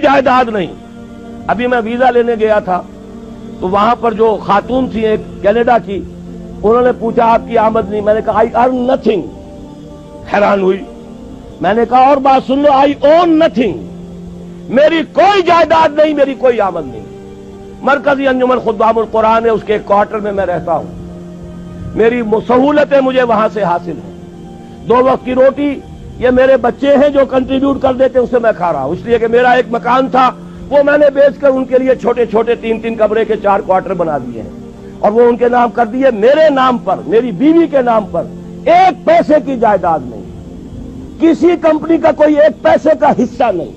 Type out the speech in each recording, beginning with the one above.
جائیداد نہیں. ابھی میں ویزا لینے گیا تھا تو وہاں پر جو خاتون تھی ایک کینیڈا کی، انہوں نے پوچھا آپ کی آمدنی؟ میں نے کہا آئی ارن نتھنگ. حیران ہوئی. میں نے کہا اور بات سن لو، آئی اون نتھنگ. میری کوئی جائیداد نہیں، میری کوئی آمد نہیں. مرکزی انجمن خدام القرآن ہے، اس کے ایک کوارٹر میں میں رہتا ہوں. میری سہولتیں مجھے وہاں سے حاصل ہیں. 2 وقت کی روٹی یہ میرے بچے ہیں جو کنٹریبیوٹ کر دیتے ہیں، اس سے میں کھا رہا ہوں. اس لیے کہ میرا ایک مکان تھا وہ میں نے بیچ کر ان کے لیے چھوٹے چھوٹے 3 کمرے کے 4 کوارٹر بنا دیے ہیں اور وہ ان کے نام کر دیے. میرے نام پر، میری بیوی کے نام پر 1 پیسے کی جائیداد نہیں، کسی کمپنی کا کوئی 1 پیسے کا حصہ نہیں،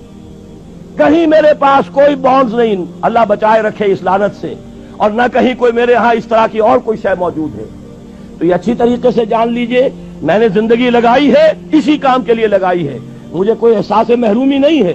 کہیں میرے پاس کوئی بانڈز نہیں، اللہ بچائے رکھے اس لعنت سے، اور نہ کہیں کوئی میرے ہاں اس طرح کی اور کوئی شے موجود ہے. تو یہ اچھی طریقے سے جان لیجئے میں نے زندگی لگائی ہے، اسی کام کے لیے لگائی ہے. مجھے کوئی احساس محرومی نہیں ہے.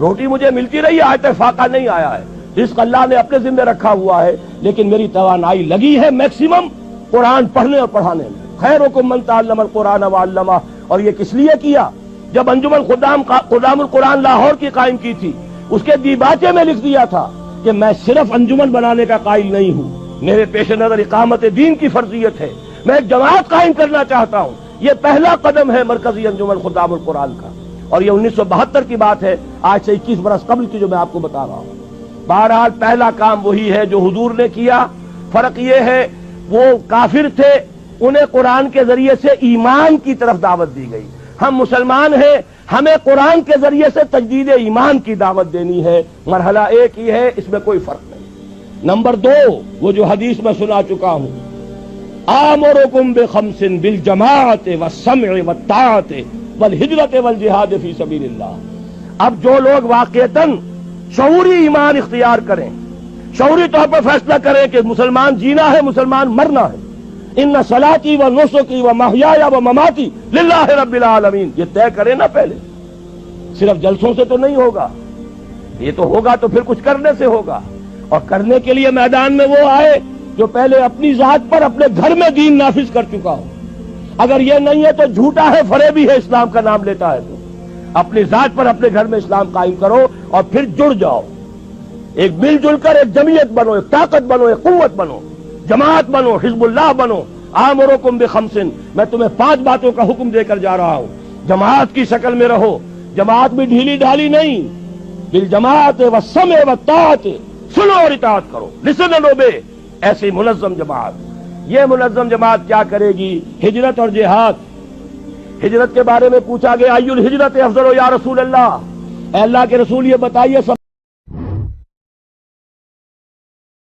روٹی مجھے ملتی رہی ہے، آج تک فاقہ نہیں آیا ہے. رزق اللہ نے اپنے ذمہ رکھا ہوا ہے، لیکن میری توانائی لگی ہے میکسیمم قرآن پڑھنے اور پڑھانے میں. خیرکم من تعلم القرآن وعلمہ. اور یہ کس لیے کیا؟ جب انجمن خدام القرآن لاہور کی قائم کی تھی، اس کے دیباچے میں لکھ دیا تھا کہ میں صرف انجمن بنانے کا قائل نہیں ہوں، میرے پیش نظر اقامت دین کی فرضیت ہے، میں ایک جماعت قائم کرنا چاہتا ہوں. یہ پہلا قدم ہے مرکزی انجمن خدام القرآن کا، اور یہ 1972 کی بات ہے، آج سے 21 برس قبل کی جو میں آپ کو بتا رہا ہوں. بہرحال پہلا کام وہی ہے جو حضور نے کیا. فرق یہ ہے وہ کافر تھے، انہیں قرآن کے ذریعے سے ایمان کی طرف دعوت دی گئی. ہم مسلمان ہیں، ہمیں قرآن کے ذریعے سے تجدید ایمان کی دعوت دینی ہے. مرحلہ ایک ہی ہے، اس میں کوئی فرق نہیں. نمبر 2، وہ جو حدیث میں سنا چکا ہوں، آمرکم بخمس بالجماعت والسمع والطاعت والہجرت والجہاد فی سبیل اللہ. اب جو لوگ واقعتاً شعوری ایمان اختیار کریں، شعوری طور پر فیصلہ کریں کہ مسلمان جینا ہے، مسلمان مرنا ہے، ان صلاتی و نسکی و محیای و مماتی للہ رب العالمین، یہ طے کریں نا پہلے. صرف جلسوں سے تو نہیں ہوگا، یہ تو ہوگا تو پھر کچھ کرنے سے ہوگا. اور کرنے کے لیے میدان میں وہ آئے جو پہلے اپنی ذات پر اپنے گھر میں دین نافذ کر چکا ہو. اگر یہ نہیں ہے تو جھوٹا ہے، فریبی ہے، اسلام کا نام لیتا ہے. تو اپنی ذات پر اپنے گھر میں اسلام قائم کرو اور پھر جڑ جاؤ، ایک مل جل کر ایک جمعیت بنو، ایک طاقت بنو، ایک قوت بنو، جماعت بنو، حزب اللہ بنو. آمرکم بخمس، میں تمہیں 5 باتوں کا حکم دے کر جا رہا ہوں. جماعت کی شکل میں رہو، جماعت بھی ڈھیلی ڈھالی نہیں، بالجماعت والسمع والطاعت، سنو اور اطاعت کرو، لسن اینڈ اوبے. ایسی منظم جماعت. یہ منظم جماعت کیا کرے گی؟ ہجرت اور جہاد. ہجرت کے بارے میں پوچھا گیا، ای الہجرت افضل یا رسول اللہ، اے اللہ کے رسول یہ بتائیے سب